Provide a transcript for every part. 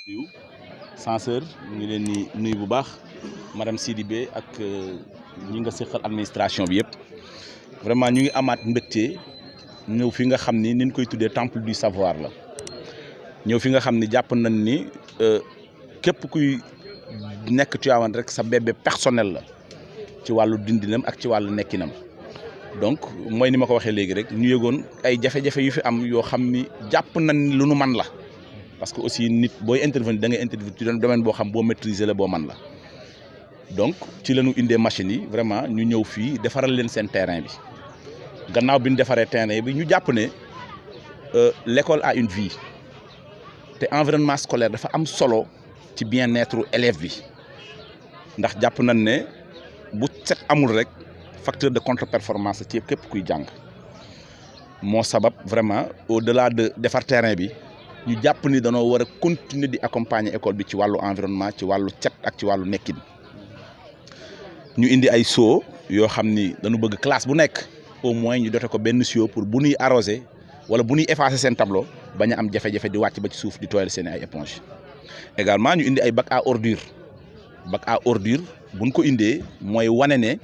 nuyu censeur ñu ngi leen di nuyu bu baax madame Sidibé ak ñi nga seqal administration bi yëpp vraiment ñu ngi amaat mbégte ñëw fi nga xam ni niñ koy tuddee temple du savoir la ñëw fi nga xam ni jàpp nañ ni képp kuy nekk Tivaouane rek sa bébé personnel la ci wàllu dindinam ak ci wàllu nekkinam donc mooy ni ma ko waxee léegi rek ñu yëgoon ay jafe-jafe yu fi am yoo xam ni jàpp nañ lu nu man la parce que aussi nit booy intervenir da ngay intervenir ci domaine boo xam boo maîtriser la boo man la donc ci la ñu indee machines yi vraiment ñu ñëw fii defaral leen seen terrain bi gannaaw bi ñu defaree terrain bi ñu jàpp ne l'école a une vie te environnement scolaire dafa am solo ci bien-être élève bi ndax jàpp nañ ne bu set amul rek facteur de contre-performance ci képp kuy jàng moo sabab vraiment au-delà de defar terrain bi ñu jàpp ni danoo war a continuer di accompagner école bi ci wàllu environnement ci wàllu cet ak ci wàllu nekkin ñu indi ay seau yoo xam ni dañu bëgg classe bu nekk au moins ñu dote ko benn seau pour bu ñuy arroser wala bu ñuy effacer seen tableau bañ a am jafe-jafe di wàcc ba ci suuf di tooyal seen ay éponge également ñu indi ay bac à ordure buñ ko indee mooy wane ne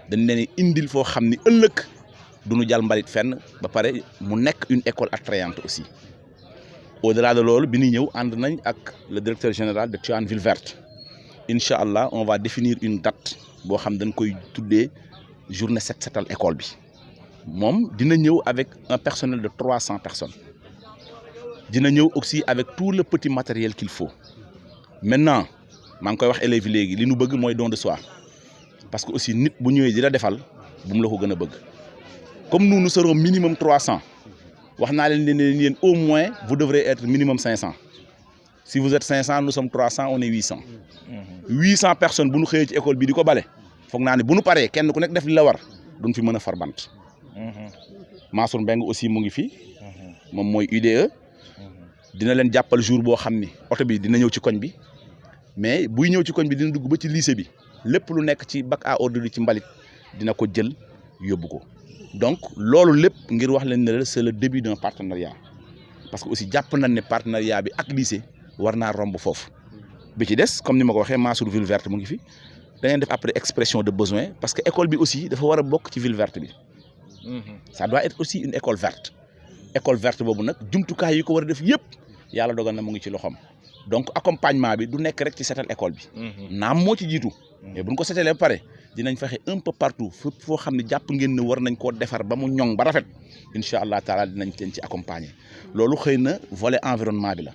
dañ leen indil foo xam ni ëllëg du ñu jàll mbalit fenn ba pare mu nekk une école attrayante aussi au-delà de loolu bi ñuy ñëw ànd nañ ak le directeur général de Tivaouane Ville Verte incha allah on va définir une date boo xam dañ koy tuddee journée set setal école bi moom dina ñëw avec un personnel de 300 personnes dina ñëw aussi avec tout le petit matériel qu'il faut maintenant maa ngi koy wax élèves yi léegi li ñu bëgg mooy don de soi parce que aussi nit bu ñëwee di la defal bu mu la ko gën a bëgg comme nous serons minimum 300 wax naa leen ne yéen au moins vous devrez être minimum 500 si vous êtes 500 nous sommes 300 on est 800. 800 personnes bu ñu xëyee ci école bi di ko bale foog naa ne bu ñu paree kenn ku nekk def li la war duñ fi mën a far bant. Mansour Mbengue aussi mu ngi fi. moom mooy UDE. dina leen jàppal jour boo xam ni oto bi dina ñëw ci koñ bi mais buy ñëw ci koñ bi dina dugg ba ci lycée bi lépp lu nekk ci bac à ordures ci mbalit dina ko jël yóbbu ko. donc loolu lépp ngir wax leen ne c'est le début d'un partenariat parce que aussi jàpp nañ ne partenariat bi ak lycée war naa romb foofu bi ci des comme ni ma ko waxee Mansour Ville Verte mu ngi fi da ngeen def après expression de besoin parce que école bi aussi dafa war a bokk ci Ville Verte bi ça doit être aussi une école verte boobu nag jumtukaay yi ko war a def yëpp yàlla dogal na mu ngi ci loxoom donc accompagnement bi du nekk rek ci setal école bi naam moo ci jiitu mais buñ ko setalee ba pare dinañ fexe un peu partout fépp foo xam ne jàpp ngeen ne war nañ koo defar ba mu ñoŋ ba rafet incha allah taala dinañ leen ci accompagner loolu xëy na volet environnement bi la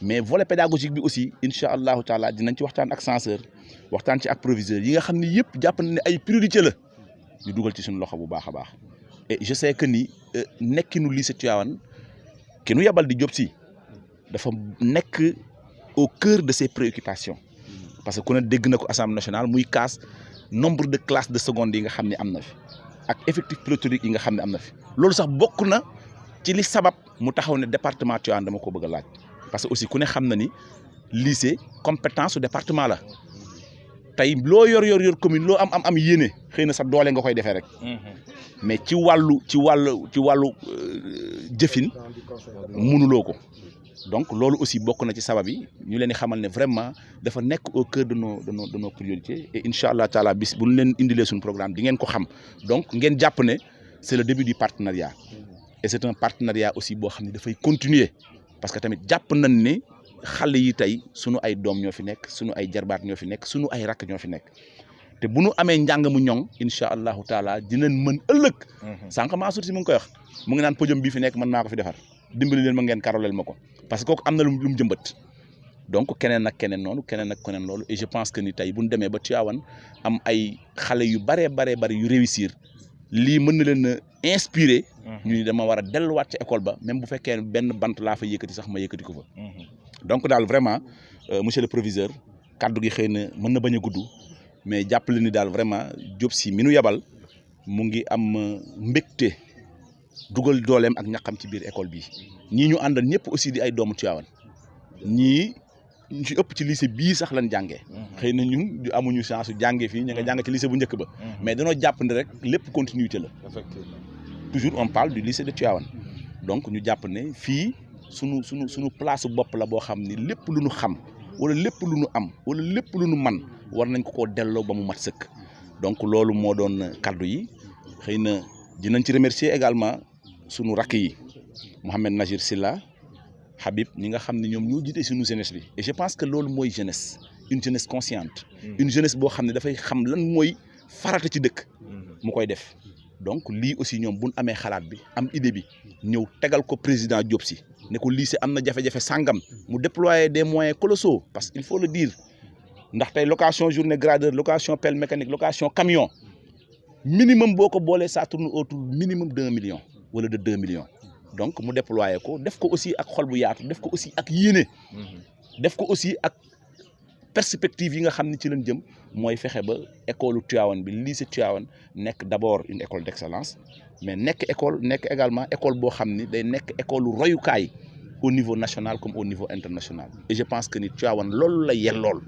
mais volet pédagogique bi aussi incha allahu taala dinañ ci waxtaan ak censeur waxtaan ci ak proviseur yi nga xam ne yëpp jàpp na ne ay priorité la ñu dugal ci suñu loxo bu baax a baax et je sais que ni nekkinu lycée Tivaouane ki nu yabal di Diop Sy dafa nekk au cœur de ses préoccupations parce que ku ne dégg na ko Assemblée nationale muy kaas nombre de classes de seconde yi nga xam ne am na fi ak effectif pléthorique yi nga xam ne am na fi loolu sax bokk na ci li sabab mu taxaw ne département Tivaouane dama ko bëgg a laaj parce que aussi ku ne xam na ni lycée compétence su département la tey loo yor commune loo am yéene xëy na sa doole nga koy defee rek mais ci wàllu jëfin mënuloo ko donc loolu aussi bokk na ci sabab yi ñu leen di xamal ne vraiment dafa nekk au cœur de nos priorités et incha allah taala bis bu ñu leen indilee suñu programme di ngeen ko xam donc ngeen jàpp ne c'est le début du partenariat et c'est un partenariat aussi boo xam ne dafay continuer parce que tamit jàpp nañ ne xale yi tey sunu ay doom ñoo fi nekk sunu ay jarbaat ñoo fi nekk sunu ay rakk ñoo fi nekk te bu nu amee njàng mu ñoŋ incha allahu taala dinañ mën ëllëg. sànq Mansour si mu ngi koy wax mu ngi naan podium bii fi nekk mën naa ko fi defar dimbali leen ma ngeen karoleel ma ko parce que kooku am na lu mu jëmbat donc keneen ak keneen noonu keneen ak keneen loolu et je pense que ni tey bu ñu demee ba Tivaouane am ay xale yu baree yu réussir lii mën na leen a inspiré. ñu ni dama war a delluwaat ci école ba même bu fekkee benn bant laa fa yëkkati sax ma yëkkati ko fa. donc daal vraiment monsieur le proviseur kaddu gi xëy na mën na bañ a gudd mais jàppale ni daal vraiment Diop Sy mi nu yabal mu ngi am mbégte dugal dooleem ak ñaqam ci biir école bi ñii ñu àndal ñëpp aussi di ay doomu Tivaouane ñii ñu ci ëpp ci lycée bii sax lañ jàngee. xëy na ñun amuñu chance su jàngee fii ñu nga jàng ci lycée bu njëkk ba. mais danoo jàpp ne rek lépp continuité la. effectivement toujours on parle du lycée de Tivaouane donc ñu jàpp ne fii sunu place bopp la boo xam ni lépp lu nu xam wala lépp lu nu am wala lépp lu nu man war nañ ko koo delloo ba mu mat sëkk donc loolu moo doon kaddu yi xëy na dinañ ci remercier également sunu rakk yi Mohamed Najir Silla Habib ñi nga xam ne ñoom ñoo jiite sunu jeunesse bi et je pense que loolu mooy jeunesse une jeunesse consciente une jeunesse boo xam ne dafay xam lan mooy farata ci dëkk mu koy def donc lii aussi ñoom buñ amee xalaat bi am idée bi ñëw tegal ko président Diop Sy ne ko lycée am na jafe-jafe sàngam mu déployer des moyens colossaux parce qu'il faut le dire ndax tey location journée gradeur location pelle mécanique location camion minimum boo ko boolee ça tourne autour minimum d'1 million wala de 2 millions donc mu déployer ko def ko aussi ak xol bu yaatu def ko aussi ak yéene def ko aussi ak perspective yi nga xam ne ci lañ jëm mooy fexe ba école Tivaouane bi lycée Tivaouane nekk d'abord une école d'excellence mais nekk également école boo xam ni day nekk école royukaay au niveau national comme au niveau international et je pense que ni Tivaouane loolu la yellool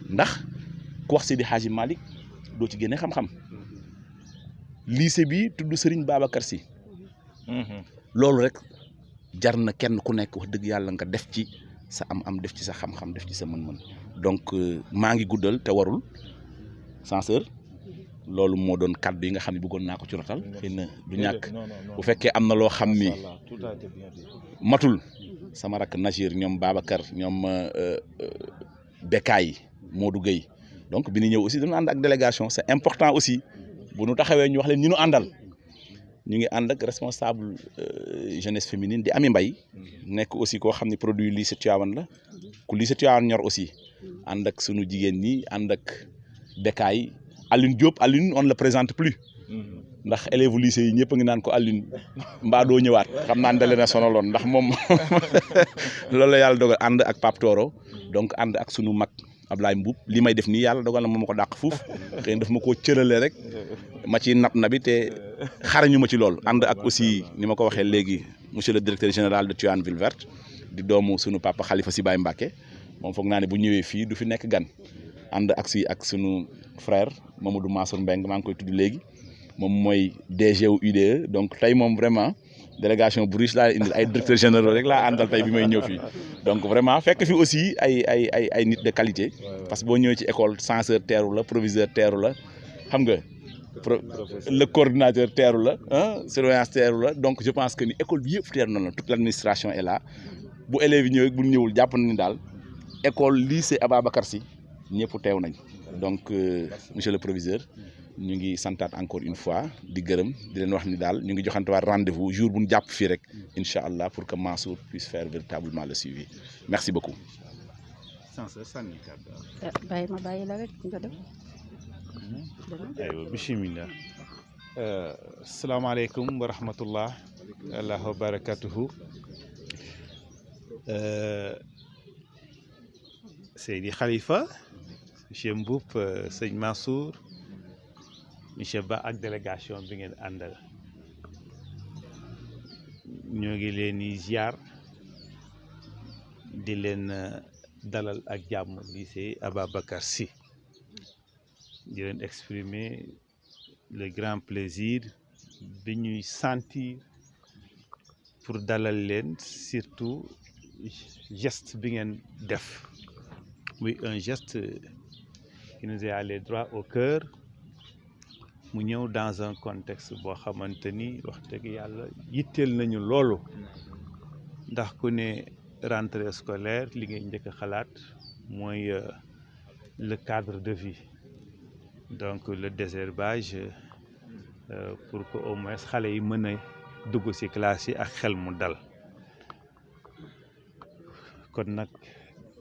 ndax ku wax Seydi Hadji Malick doo ci génne xam-xam lycée bi tudd Serigne Babacar Sy loolu rek jar na kenn ku nekk wax dëgg yàlla nga def ci sa am def ci sa xam-xam def ci sa mën-mën donc maa ngi guddal te warul censeur loolu moo doon kàddu yi nga xam ne bëggoon naa ko ci rotal xëy na du ñàkk bu fekkee am na loo xam ni matul sama rakk Najir ñoom Babacar ñoom Bekkaay Modou Gueye donc bi ñu ñëw aussi dañu ànd ak délégation c'est important aussi bu nu taxawee ñu wax leen ñi nu àndal ñu ngi ànd ak responsable jeunesse féminine di Ami Mbaye nekk aussi koo xam ne produit lycée Tivaouane la ku lycée Tivaouane ñor aussi ànd ak sunu jigéen ñi ànd ak Bekkaay Alioune Diop Alioune on ne le présente plus ndax élèves lycée yi ñëpp a ngi naan ko Alioune mbaa doo ñëwaat xam naa ne da leen a sonaloon ndax moom loolu la yàlla dogal ànd ak Pape Toro donc ànd ak sunu mag Ablaye Mbuub li may def nii yàlla dogal na moom ma ko dàq fuuf xëy na daf ma koo cërale rek ma ci nabi te xarañu ma ci lool ànd ak aussi ni ma ko waxee léegi monsieur le directeur général de Tivaouane Ville Verte di doomu sunu papa Khalifa Sy Baye Mbacké moom foog naa ne bu ñëwee fii du fi nekk gan ànd ak sunu frère Mamadou Mansour Mbengue maa ngi koy tudd léegi moom mooy DG wu UDE donc tey moom vraiment délégation bu riche laa indil ay directeurs généraux rek laa àndal tey bi may ñëw fii donc vraiment fekk fi aussi ay nit de qualité parce que boo ñëwee ci école censeur teeru la proviseur teeru la xam nga le coordinateur teeru la surveillance teeru la donc je pense que ni école bi yëpp teeru na la toute l'administration est là bu élèves yi ñëwee bu ñëwul jàpp nañu daal école lycée Ababacar Sy ñëpp teew nañ donc monsieur le proviseur ñu ngi santaat encore une fois di gërëm di leen wax ni daal ñu ngi joxantewaat rendez-vous jour bu ñu jàpp fii rek incha allah pour que Mansour puisse faire véritablement le suivi merci beaucoup. bàyyi la rek nga def. aywa bisimilah. salaamaaleykum wa rahmatullah wa barakatuhu. Seydi Khalifa monsieur Mboup sëñ Mansour monsieur Ba ak délégation bi ngeen àndal ñoo ngi leen di ziar di leen dalal ak jàmm lycée Ababacar Sy di leen exprimer le grand plaisir bi ñuy sentir pour dalal leen surtout geste bi ngeen def muy un geste qui nous est allé droit au cœur mu ñëw dans un contexte boo xamante ni wax dëgg yàlla yitteel nañu loolu ndax ku ne rentrée scolaire li ngay njëkk a xalaat mooy le cadre de vie donc le désherbage pour que au moins xale yi mën a dugg ci classe yi ak xel mu dal kon nag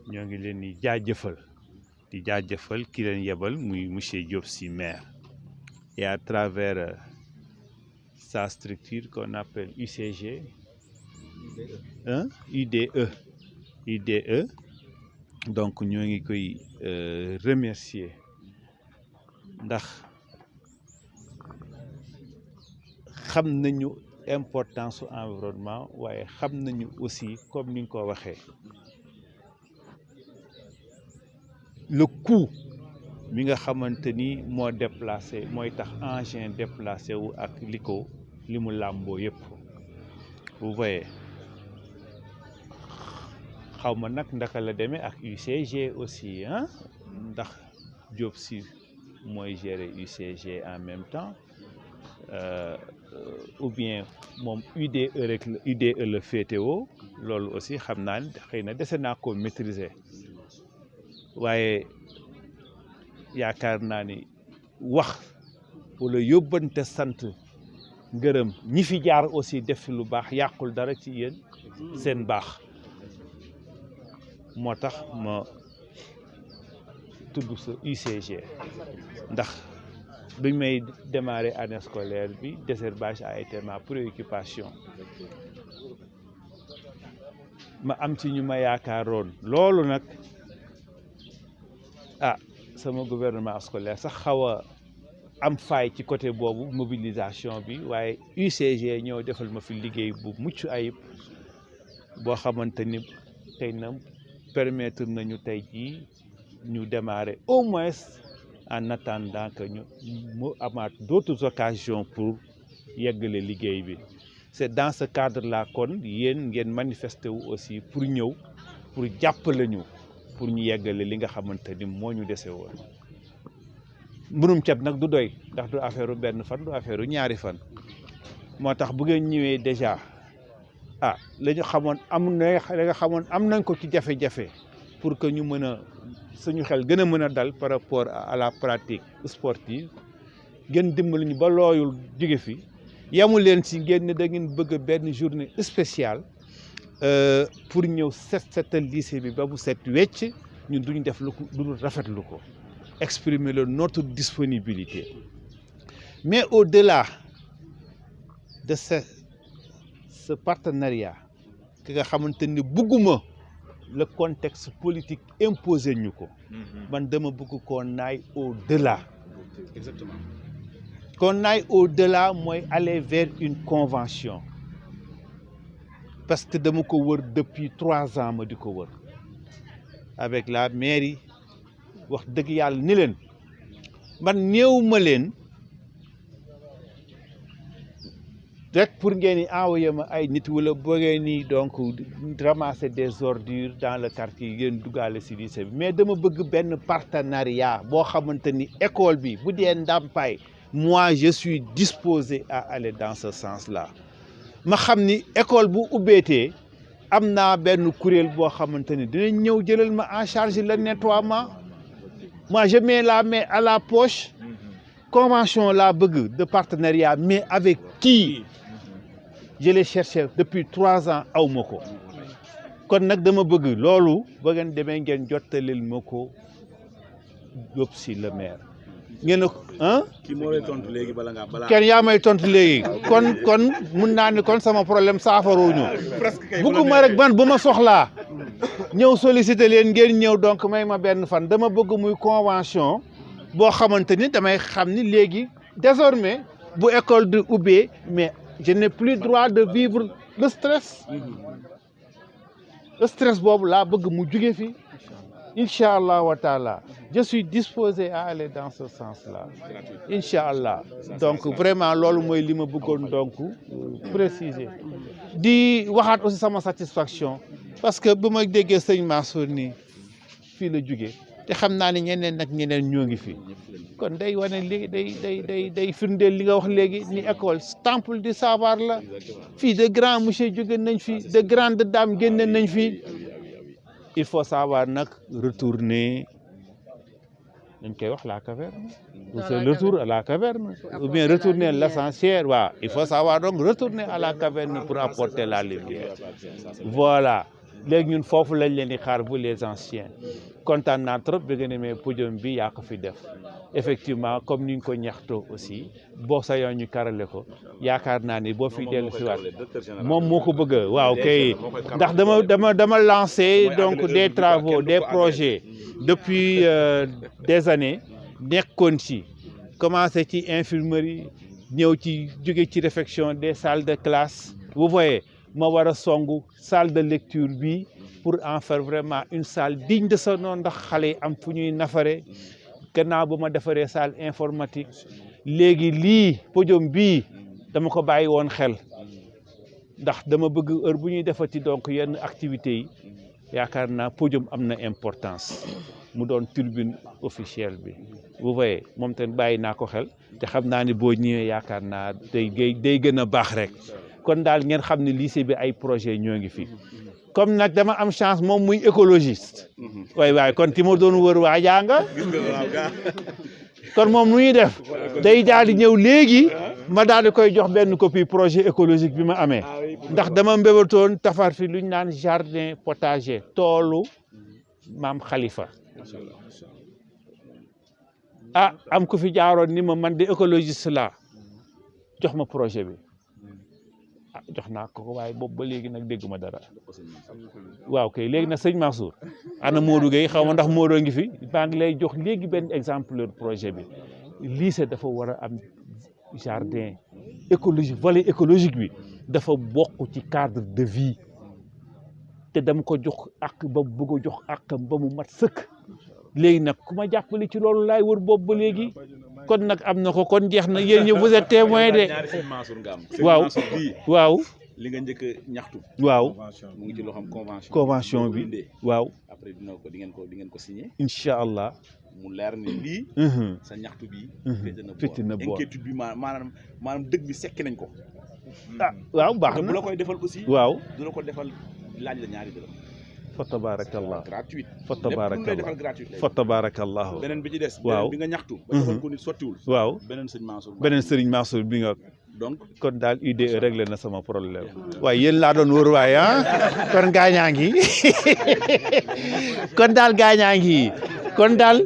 ñoo ngi leen di jaajëfal ki leen yebal muy monsieur Diop Sy maire et à travers sa structure qu'on appelle UCG UDE donc ñoo ngi koy remercier ndax xam nañu importance su environnement waaye xam nañu aussi comme ni nga ko waxee le coût mi nga xamante ni moo déplacé mooy tax engin déplacé wu ak li mu làmboo yëpp vous voyez xaw ma nag ndaka la demee ak UCG aussi ah ndax Diop Sy mooy gérer UCG en même temps ou bien moom UDE rek UDE la féetewoo loolu aussi xam naa ne xëy na dese naa ko maîtriser waaye yaakaar naa ni wax wala yóbbante sant ngërëm ñi fi jaar aussi def fi lu baax yàqul dara ci yéen seen baax moo tax ma tudd sa UCG ndax bi may démarrer année scolaire bi désherbage a été ma préoccupation ma am ci ñu ma yaakaaroon loolu nag sama gouvernement scolaire sax xaw a am faay ci côté boobu mobilisation bi waaye UCG ñoo defal ma fi liggéey bu mucc ayib boo xamante ni tey na permettre nañu tey jii ñu démarrer au moins en attendant que ñu mu amaat d'autres occasions pour yeggale liggéey bi c'est dans ce cadre là kon yéen ngeen manifester wu aussi pour ñëw pour jàppale ñu pour ñu yeggale li nga xamante ni moo ñu dese woon mburum cat nag du doy ndax du affaire benn fan du affaire ñaari fan moo tax bu ngeen ñëwee déjà la ñu xamoon am nañ ko ci jafe-jafe pour que ñu mën a suñu xel gën a mën a dal par rapport à la pratique sportive ngeen dimbali ñu ba looyul jóge fi yamu leen si ngeen ne da ngeen bëgg benn journée spéciale pour ñëw setal lycée bi ba bu set wecc ñun duñ def lu ko du rafetlu ko exprimer notre disponibilité mais au-delà de ce partenariat ki nga xamante ni bëgguma le contexte politique imposé ñu ko man dama bëgg qu'on aille au-delà. Exactement. Qu'on aille au-delà mooy aller vers une convention parce que dama ko wër depuis 3 ans ma di ko wër avec la mairie wax dëgg yàlla ni leen man néew ma leen rek pour ngeen di envoyer ma ay nit wala bëggee ni donc ramasser des ordures dans le quartier ngeen duggaale si lycée bi mais dama bëgg benn partenariat boo xamante ni école bi bu dee ndàmpaay moi je suis disposé à aller dans ce sens-là ma xam ni école bu ubbeetee am naa benn kuréel boo xamante ni dinañ ñëw jëlal ma en charge le nettoiement moi je mets la main à la poche convention laa bëgg de partenariat mais avec qui je l'ai cherché depuis 3 ans aw ma ko kon nag dama bëgg loolu ba ngeen demee ngeen jottalil ma ko Diop Sy le maire ngeen kii moo lay tontu léegi balaa kenn yaa may tontu léegi kon mun naa ni kon sama problème saafaruñu bëgguma rek man bu ma soxlaa ñëw solliciter leen ngeen ñëw donc may ma benn fan dama bëgg muy convention boo xamante ni damay xam ni léegi désormais bu école de ubbee mais je n'ai plus droit de vivre le stress boobu laa bëgg mu jóge fi incha allah wa taala je suis disposé à aller dans ce sens-là incha allah donc vraiment loolu mooy li ma bëggoon donc préciser di waxaat aussi sama satisfaction parce que bu ma déggee sëñ Mansour nii fii la jóge te xam naa ne ñeneen nag ñeneen ñoo ngi fi kon day wane léegi day firndeel li nga wax léegi ni école temple du savoir la fii de grands monsieur jóge nañ fi de grandes dames génne nañ fi il faut savoir nag retourner dañ koy wax la caverne c'est le retour à la caverne ou bien retourner l'essentiel waaw il faut savoir donc retourner à la caverne pour apporter la lumière voilà léegi ñun foofu lañ leen di xaar bu les anciens kontaan naa trop bi nga demee podium bi yaa ko fi def effectivement comme ni ñu ko ñaxtoo aussi boo sa yoon ñu karale ko yaakaar naa ni boo fi dellu si waat moom moo ko bëgg waaw kay ndax dama lancé donc des travaux des projets depuis des années nekkoon ci commencé ci infirmerie ñëw ci jóge ci réfection des salles de classe vous voyez ma war a songu salle de lecture bi pour en faire vraiment une salle digne de ce nom ndax xale yi am fu ñuy nafare gannaaw ba ma defaree salle informatique léegi lii podium bii dama ko bàyyi woon xel ndax dama bëgg heure bu ñuy defati donc yenn activités yi yaakaar naa podium am na importance mu doon tribune officielle bi vous voyez moom tamit bàyyi naa ko xel te xam naa ni boo ñëwee yaakaar naa day gën a baax rek kon daal ngeen xam ne lycée bi ay projet ñoo ngi fi comme nag dama am chance moom muy écologiste waay kon ti ma doon wër waa janga kon moom nu ñuy def day daal di ñëw léegi ma daal di koy jox benn copie projet écologique bi ma amee ndax dama mbébatoon tafar fi lu ñu naan jardin potager toolu maam Khalifa am ku fi jaaroon ni ma man de écologiste la jox ma projet bi jox naa ko waaye boobu ba léegi nag dégguma dara waaw kay léegi nag sëñ Mansour ana Modou Gueye xaw ma ndax Modou ngi fi maa ngi lay jox léegi benn exemplaire projet bi lycée dafa war a am jardin écologique volet écologique bi dafa bokk ci cadre de vie te dama ko jox ak ba bëgg a jox akam ba mu mat sëkk léegi nag ku ma jàppale ci loolu laay wër boobu ba léegi kon nag am na ko kon jeex na yéen ñëpp vous êtes témoin de waaw li nga njëkk a ñaxtu waaw mu ngi ci loo xam convention bi waaw après di ngeen ko signé incha allah mu leer ni lii sa ñaxtu bi fétti na boor inquiétude bi maanaam dëgg bi sekki nañ ko waaw baax na bu la koy defal aussi waaw du la ko defal laaj la ñaari dërëm fa tabarakallah gratuit fa tabarakallah gratuit fa tabarakallah beneen bi ci des waaw bi nga ñaxtu ba defal ko nit sottiwul waaw beneen sëriñ Mansour bi nga donc kon daal UDE réglé na sama problème waaye yéen laa doon wër waaye kon gaañaa ngi kon daal gaañaa ngi kon daal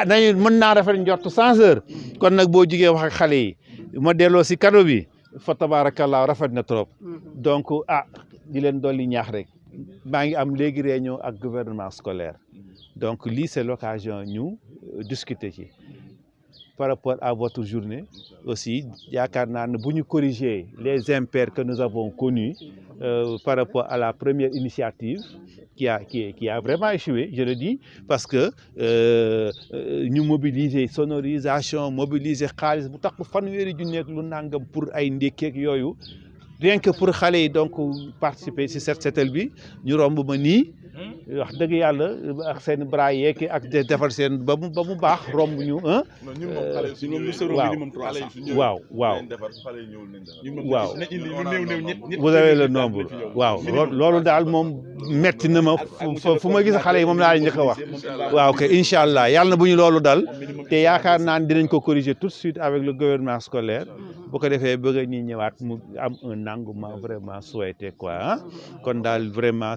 nañu mën naa rafet njort 100 heures kon nag boo jugee wax ak xale yi ma delloo si cadeau bi fa tabarakallah rafet na trop donc di leen dolli ñaax rek maa ngi am léegi réunion ak gouvernement scolaire donc lii c'est l'occasion ñu discuter ci par rapport à votre journée aussi yaakaar naa ne bu ñu corriger les impairs que nous avons connus par rapport à la première initiative qui a vraiment échoué je le dis parce que ñu mobiliser sonorisation mobiliser xaalis bu tax fanweeri junni ak lu nangam pour ay ndékkeek yooyu rien que pour xale yi donc participer ci set setal bi ñu romb ma nii wax dëgg yàlla ak seen bras yeeg ak defar seen ba mu baax romb ñu waaw vous avez le nombre waaw loolu daal moom metti na ma fu ma gis xale yi moom laa njëkk a wax waaw kay incha allah yàlla na bu ñu loolu dal te yaakaar naa ne dinañ ko corriger tout de suite avec le gouvernement scolaire bu ko defee bëgg a ñuy ñëwaat mu am un engouement vraiment souhaité quoi kon daal vraiment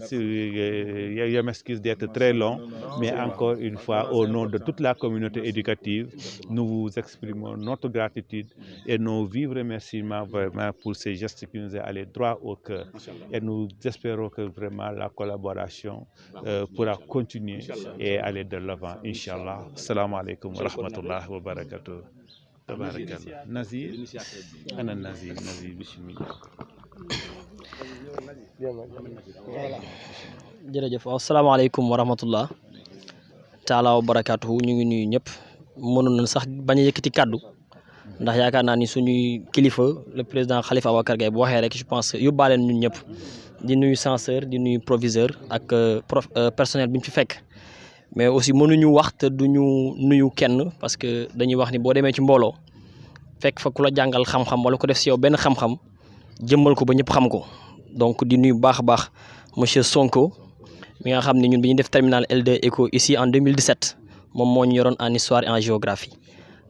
je m'excuse d'être très long mais encore une fois au nom de toute la communauté éducative nous vous exprimons notre gratitude et nos vifs remerciements vraiment pour ces gestes qui nous est allé droit au cœur et nous espérons que vraiment la collaboration pourra continuer et aller de l'avant inchallah assalamu alaikum wa rahmatullahi wa barakatuh tabarakallah Nazir ana Nazir bismillah jërëjëf waaw salaamaaleykum wa rahmatullah taala wa barakatuhu ñu ngi nuyu ñëpp mënoon nañ sax bañ a yëkkati kàddu ndax yaakaar naa ni suñuy kilifa le président Khalifa Ababacar Gaye bu waxee rek je pense que yóbbaaleen ñun ñëpp di nuyu censeur di nuyu proviseur ak personnel bi ñu fi fekk mais aussi mënuñu wax te duñu nuyu kenn parce que dañuy wax ni boo demee ci mbooloo fekk fa ku la jàngal xam-xam wala ko def si yow benn xam-xam jëmmal ko ba ñëpp xam ko donc di nuyu baax a baax monsieur Sonko mi nga xam ne ñun bi ñu def terminal L2 éco ici en 2017 moom moo ñu yoroon en histoire et en géographie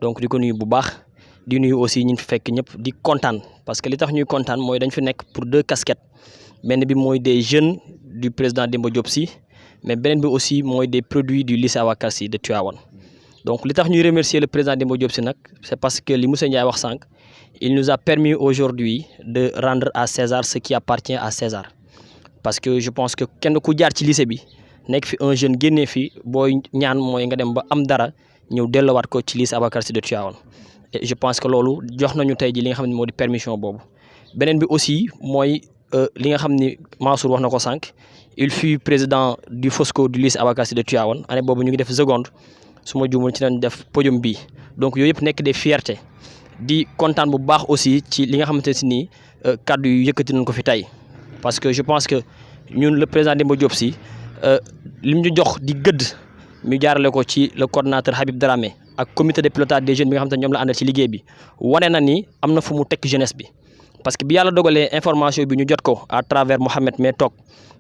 donc di ko nuyu bu baax di nuyu aussi ñi fi fekk ñëpp di kontaan parce que li tax ñuy kontaan mooy dañ fi nekk pour 2 casquettes benn bi mooy des jeunes du président Demba Diop Sy mais beneen bi aussi mooy des produits du lycée Ababacar Sy de Tivaouane donc li tax ñuy remercier le président Demba Diop Sy nag c'est parce que li monsieur Ndiaye wax sànq il nous a permis aujourd'hui de rendre à César ce qui appartient à César parce que je pense que kenn ku jaar ci lycée bi nekk fi un jeune génnee fi booy ñaan mooy nga dem ba am dara ñëw dellowaat ko ci lycée Ababacar Sy de Tivaouane et je pense que loolu jox nañu tey ji li nga xam ne moo di permission boobu beneen bi aussi mooy li nga xam ni Mansour wax na ko sànq il fut président du FOSCO du lycée Ababacar Sy de Tivaouane année boobu ñu ngi def seconde su ma juumul ci nañ def podium bi donc yooyu yëpp nekk des fiertés di kontaan bu baax aussi ci li nga xamante ne nii kaddu yu yëkkati nañ ko fi tey parce que je pense que ñun le président Demba Diop Sy lim ñu jox di gëdd ñu jaarale ko ci le coordonnateur Habib Dramé ak comité de pilotage des jeunes bi nga xam te ñoom la àndal ci liggéey bi wane na ni am na fu mu tekk jeunesse bi parce que bi yàlla dogalee information bi ñu jot ko à travers Mohamed mais toog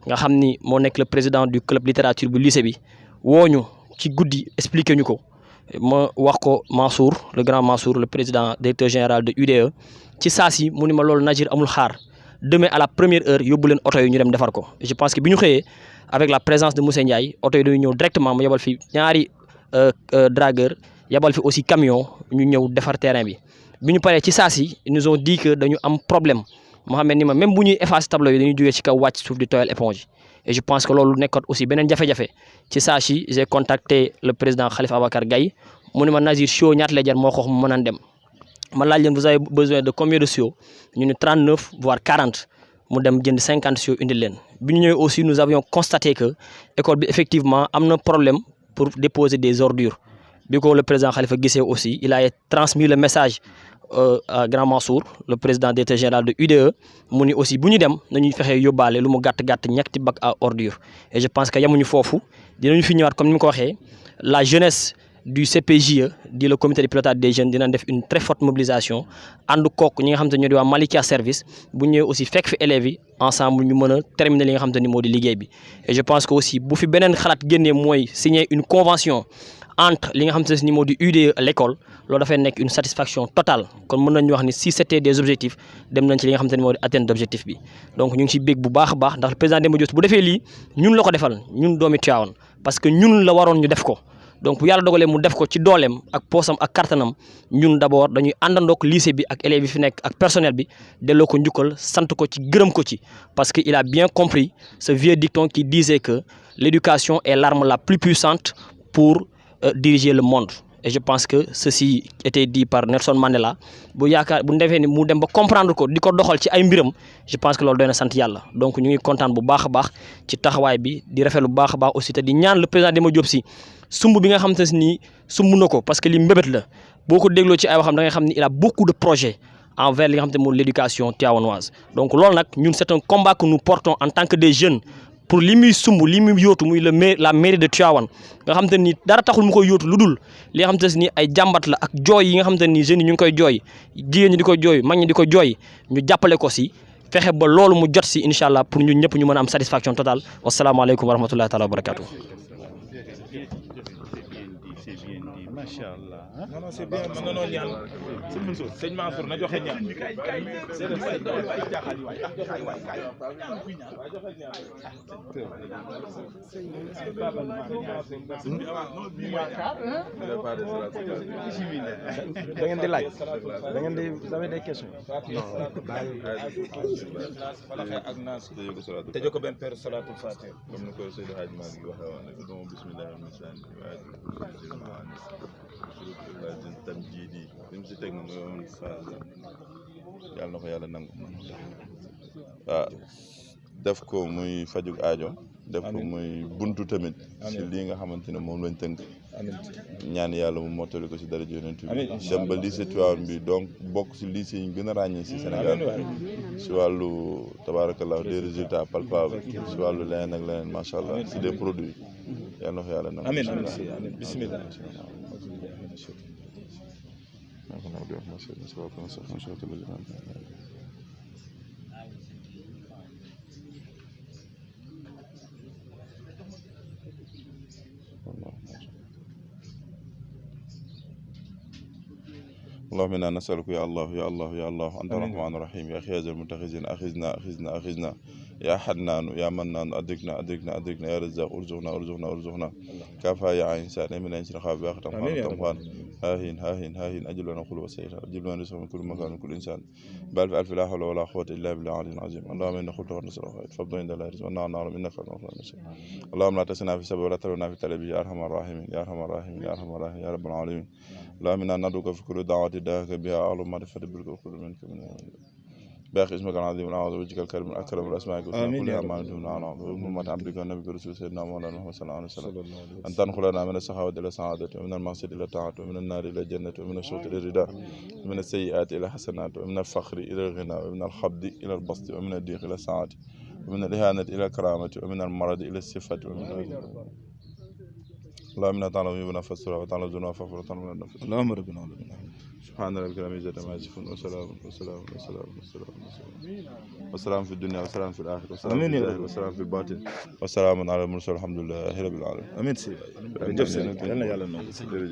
nga xam ni moo nekk le président du club littérature bu lycée bi wooñu ci guddi expliqué ñu ko ma wax ko Mansour le grand Mansour le président directeur général de UDE ci saa si mu ni ma loolu Najir amul xaar demain à la première heure yóbbu leen oto yi ñu dem defar ko je pense que bi ñu xëyee avec la présence de Moussa Ndiaye oto yi dañu ñëw directement mu yebal fi ñaari dragueur yebal fi aussi camion ñu ñëw defar terrain bi bi ñu paree ci saa si ils nous ont dit que dañu am problème Mohamed ni ma même bu ñuy effacer tableau yi dañuy jógee ci kaw wàcc suuf di tooyal éponge et je pense que loolu nekkoon aussi beneen jafe-jafe ci saa si j'ai contacté le président Khalifa Ababacar Gaye mu ne ma Nazir show ñaata lay jar moo ko wax mu mën a dem ma laaj leen vous avez besoin de combien de show ñu ne 39 voire 40 mu dem jënd 50 show indil leen bi ñu ñëwee aussi nous avions constaté que école bi effectivement am na problème pour déposer des ordures bi ko le président Khalifa gisee aussi il a transmis le message à grand Mansour le président directeur général de UDE mu ni aussi bu ñu dem nañuy fexe yóbbaale lu mu gàtt-gàtt ñetti bac à ordures et je pense que yamuñu foofu dinañu fi ñëwaat comme ni ma ko waxee la jeunesse du CPJE di le comité de pilotage des jeunes dina def une très forte mobilisation ànd kook ñi nga xam te ñoo di waa Malikia service bu ñëwee aussi fekk fi élèves yi ensemble ñu mën a terminer li nga xam te ni moo di liggéey bi et je pense que aussi bu fi beneen xalaat génnee mooy signer une convention entre li nga xam te ni moo di UDE l'école loolu dafay nekk une satisfaction totale kon mën nañu wax ni si c'était des objectifs dem nañ ci li nga xam te ni moo di atteindre d'objectif bi donc ñu ngi ci bég bu baax a baax ndax le président Demba Diop bu defee lii ñun la ko defal ñun doomi Tivaouane parce que ñun la waroon ñu def ko donc bu yàlla dogalee mu def ko ci dooleem ak poosam ak kartanam ñun d'abord dañuy àndandook lycée bi ak élèves yi fi nekk ak personnel bi delloo ko njukkal sant ko ci gërëm ko ci parce que il a bien compris ce vieux dicton qui disait que l'éducation est l'arme la plus puissante pour diriger le monde et je pense que ceci était dit par Nelson Mandela bu yaakaar bu defee ni mu dem ba comprendre ko di ko doxal ci ay mbiram je pense que loolu doy na sant yàlla donc ñu ngi kontaan bu baax a baax ci taxawaay bi di rafetlu bu baax a baax aussi te di ñaan le président Demba Diop Sy sumb bi nga xam te ni sumb na ko parce que li mbébét la boo ko dégloo ci ay waxam da nga xam ni il a beaucoup de projets envers li nga xam te mooy l'éducation tivaouanoise donc loolu nag ñun c'est un combat que nous portons en tant que des jeunes pour li muy sumb li muy yóotu muy la mairie de Tivaouane nga xam te ni dara taxul mu koy yóotu lu dul li nga xam te ni ay jàmbat la ak jooy yi nga xam te ni jeunes yi ñu ngi koy jooy jigéen ñi di ko jooy mag ñi di ko jooy ñu jàppale ko si fexe ba loolu mu jot si incha allah pour ñun ñëpp ñu mën a am satisfaction totale wasalaamaaleykum wa rahmatullahi taala wa barakatuh. Machallah. Non, non, c'est bien. Non, non, ñaan. C'est Mansour. Sëñ Mansour na joxe ñaan. C'est le sëñ jaxali waay. Joxe waay kay. Joxe ñaan. Da ngeen di laaj da ngeen di vous avez des questions. ak naas te joko benn père salatul fatih comme ni ko Seydou Hadj Malick waxee woon rek doomu bismillah misaan tam jii di li mu si teg moom yàlla na ko yàlla nangu waaw def ko muy fajug aajo def ko muy buntu tamit si lii nga xamante ne moom lañ tënk ñaan yàlla mu mottali ko si dara yonent bi dem ba lycée Tivaouane bi donc bokk si lycée yi ñu gën a ràññee si Sénégal si wàllu tabarakallah des résultats palpables si wàllu leneen ak leneen macha allah si des produits yàlla na ko yàlla nangu amiin amiin bismillah اللهم إنا نسألك يا الله يا الله يا الله أنت الرحمن الرحيم يا خير المتخذين أخذنا يا حنان يا منان أدركنا يا رزاق ارزقنا كافى يا عين سان من إنسان خاب باختم خان هاهين أجل ونقول وسيرا أجل ونرزق من كل مكان من كل إنسان بل في ألف لا حول ولا قوة إلا بالله العلي العظيم اللهم إنا خلق ونصر فضل عند الله رزق ونعم إنك اللهم لا تسنا في سبب ولا ترنا في تلبي يا أرحم الراحمين يا رب العالمين اللهم إنا ندعوك في كل دعوة دعاك بها أعلم معرفة بالك وكل منك من باقي اسمك العظيم العظيم وجهك الكريم الأكرم الأسماء كلها ما نتمنى عنها وأمة عبدك والنبي رسول سيدنا مولانا محمد صلى الله عليه وسلم أن تنقلنا من السخاوة إلى السعادة ومن المعصية إلى الطاعة ومن النار إلى الجنة ومن الشوط إلى الرداء ومن السيئات إلى الحسنات ومن الفقر إلى الغنى ومن الخبد إلى البسط ومن الضيق إلى السعادة ومن الإهانة إلى الكرامة ومن المرض إلى الصفة اللهم إنا تعلم ذنوبنا فاسترها وتعلم ذنوبنا فاغفر وتعلم النفس اللهم ربنا ولنا سبحان ربك رب العزة عما يصفون وسلام في الدنيا وسلام في الآخرة وسلام في الظاهر وسلام في الباطن وسلام على المرسلين الحمد لله رب العالمين. amiin si jërëjëf